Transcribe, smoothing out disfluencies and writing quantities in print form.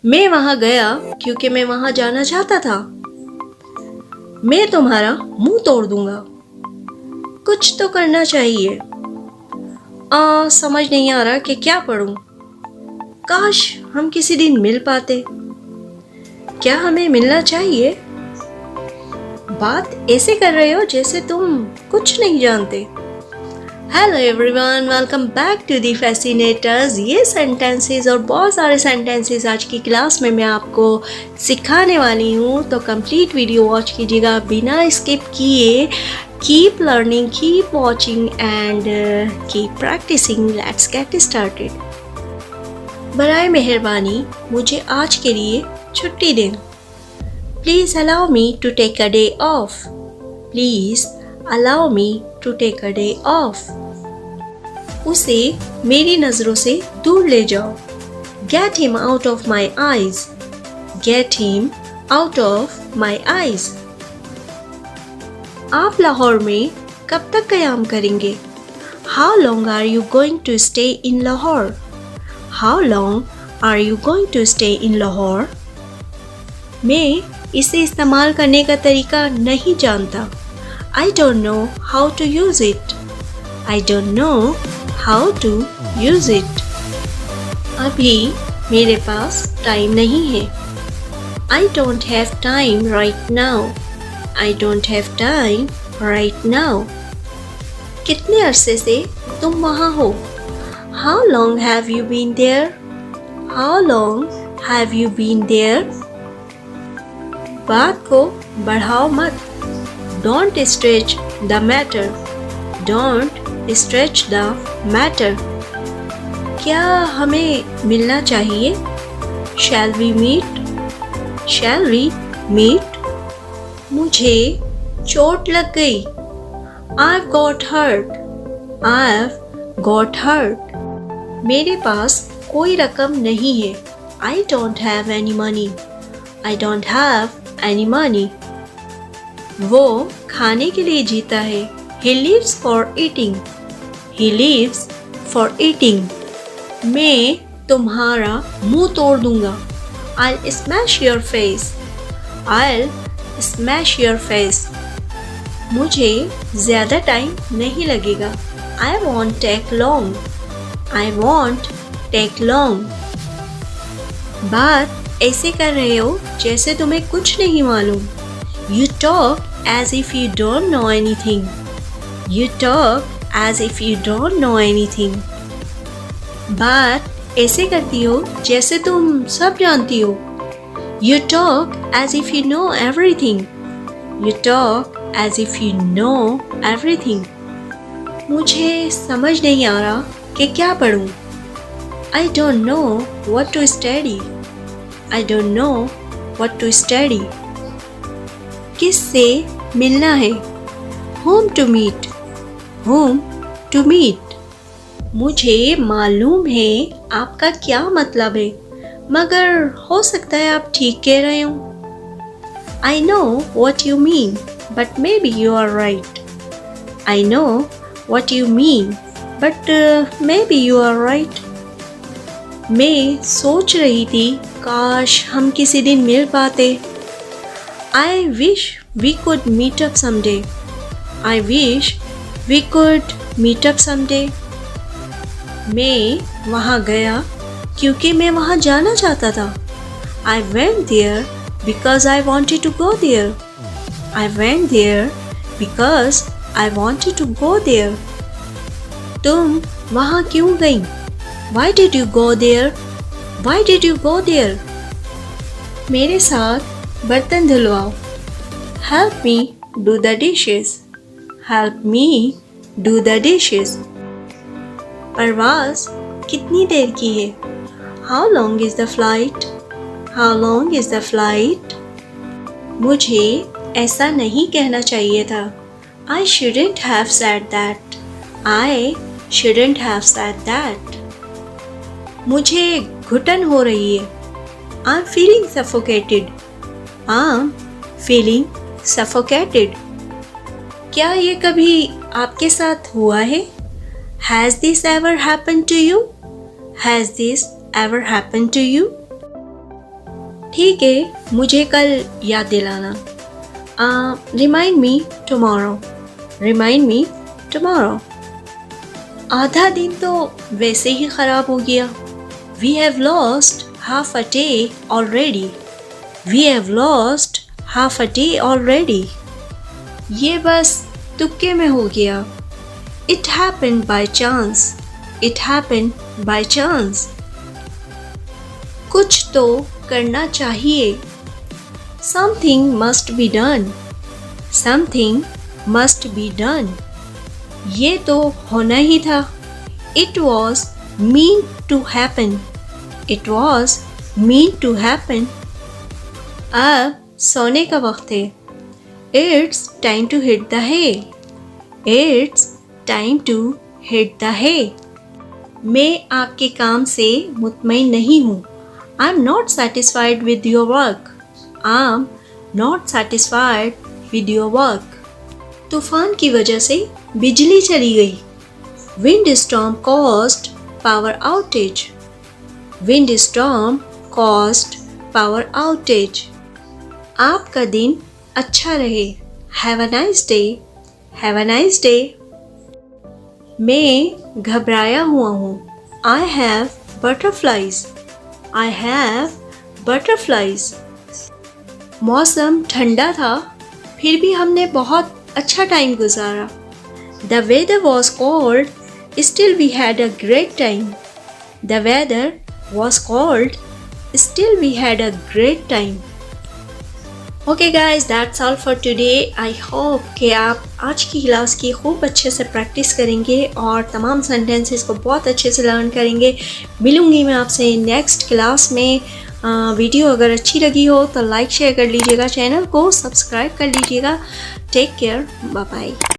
मैं वहाँ गया क्योंकि मैं वहाँ जाना चाहता था। मैं तुम्हारा मुंह तोड़ दूंगा। कुछ तो करना चाहिए। समझ नहीं आ रहा कि क्या पढ़ूं। काश हम किसी दिन मिल पाते। क्या हमें मिलना चाहिए? बात ऐसे कर रहे हो जैसे तुम कुछ नहीं जानते। Hello everyone, welcome back to the Fascinators. ये सेंटेंसेस और बहुत सारे सेंटेंसेस आज की क्लास में मैं आपको सिखाने वाली हूँ, तो कंप्लीट वीडियो वॉच कीजिएगा बिना स्किप किए। Keep learning, keep watching and keep practising. Let's get started. बराए मेहरबानी मुझे आज के लिए छुट्टी दें। Please allow me to take a day off. Please allow me to take a day off. उसे मेरी नज़रों से दूर ले जाओ। Get him out of my eyes. Get him out of my eyes. आप लाहौर में कब तक क़याम करेंगे? How long are you going to stay in Lahore? How long are you going to stay in Lahore? मैं इसे इस्तेमाल करने का तरीका नहीं जानता। I don't know how to use it. I don't know how to use it. अभी मेरे पास टाइम नहीं है। I don't have time right now. I don't have time right now. कितने अरसे से तुम वहाँ हो? How long have you been there? How long have you been there? बात को बढ़ाओ मत। Don't stretch the matter. Don't stretch the matter. क्या हमें मिलना चाहिए? Shall we meet? Shall we meet? मुझे चोट लग गई। I've got hurt. I've got hurt. मेरे पास कोई रकम नहीं है। I don't have any money. I don't have any money. वो खाने के लिए जीता है। He lives for eating. He lives for eating. मैं तुम्हारा मुंह तोड़ दूंगा। I'll smash your face. I'll smash your face. मुझे ज़्यादा टाइम नहीं लगेगा। I won't take long. I won't take long. बात ऐसे कर रहे हो जैसे तुम्हें कुछ नहीं मालूम। You talk as if you don't know anything. You talk as if you don't know anything. बात ऐसे करती हो जैसे तुम सब जानती हो। You talk as if you know everything. You talk as if you know everything. मुझे समझ नहीं आ रहा कि क्या पढ़ूं। I don't know what to study. I don't know what to study. किससे मिलना है? Whom to meet. Whom to meet. मुझे मालूम है आपका क्या मतलब है, मगर हो सकता है आप ठीक कह रहे हो। I know what you mean, but maybe you are right. I know what you mean, but maybe you are right. मैं सोच रही थी काश हम किसी दिन मिल पाते। I wish we could meet up someday. I wish we could meet up someday. मैं वहाँ गया क्योंकि मैं वहाँ जाना चाहता था। I went there because I wanted to go there. I went there because I wanted to go there. तुम वहाँ क्यों गई? Why did you go there? Why did you go there? मेरे साथ बर्तन धुलवाओ। Help me do the dishes. Help me do the dishes. परवाज़ कितनी देर की है? How long is the flight? How long is the flight? मुझे ऐसा नहीं कहना चाहिए था। I shouldn't have said that. I shouldn't have said that. मुझे घुटन हो रही है। I'm feeling suffocated. I'm feeling suffocated. क्या ये कभी आपके साथ हुआ है? Has this ever happened to you? Has this ever happened to you? ठीक है, मुझे कल याद दिलाना। Remind me tomorrow, remind me tomorrow. आधा दिन तो वैसे ही ख़राब हो गया। We have lost half a day already, we have lost half a day already. ये बस तुक्के में हो गया। It happened by chance, it happened by chance. कुछ तो करना चाहिए। Something must be done, something must be done. ये तो होना ही था। It was meant to happen, it was meant to happen. अब सोने का वक्त है। It's time to hit the hay, it's time to hit the hay. मैं आपके काम से मुतमईन नहीं हूँ। I am not satisfied with your work, I am not satisfied with your work. तूफान की वजह से बिजली चली गई। Wind storm caused power outage, wind storm caused power outage. आपका दिन अच्छा रहे। Have a nice day, have a nice day. मैं घबराया हुआ हूँ। I have butterflies, I have butterflies. मौसम ठंडा था, फिर भी हमने बहुत अच्छा टाइम गुजारा। The weather was cold, still we had a great time, the weather was cold, still we had a great time. Okay guys, that's all for today. I hope कि आप आज की क्लास की खूब अच्छे से प्रैक्टिस करेंगे और तमाम सेंटेंसेस को बहुत अच्छे से लर्न करेंगे। मिलूँगी मैं आपसे नेक्स्ट क्लास में। वीडियो अगर अच्छी लगी हो तो लाइक शेयर कर लीजिएगा, चैनल को सब्सक्राइब कर लीजिएगा। Take care, bye bye.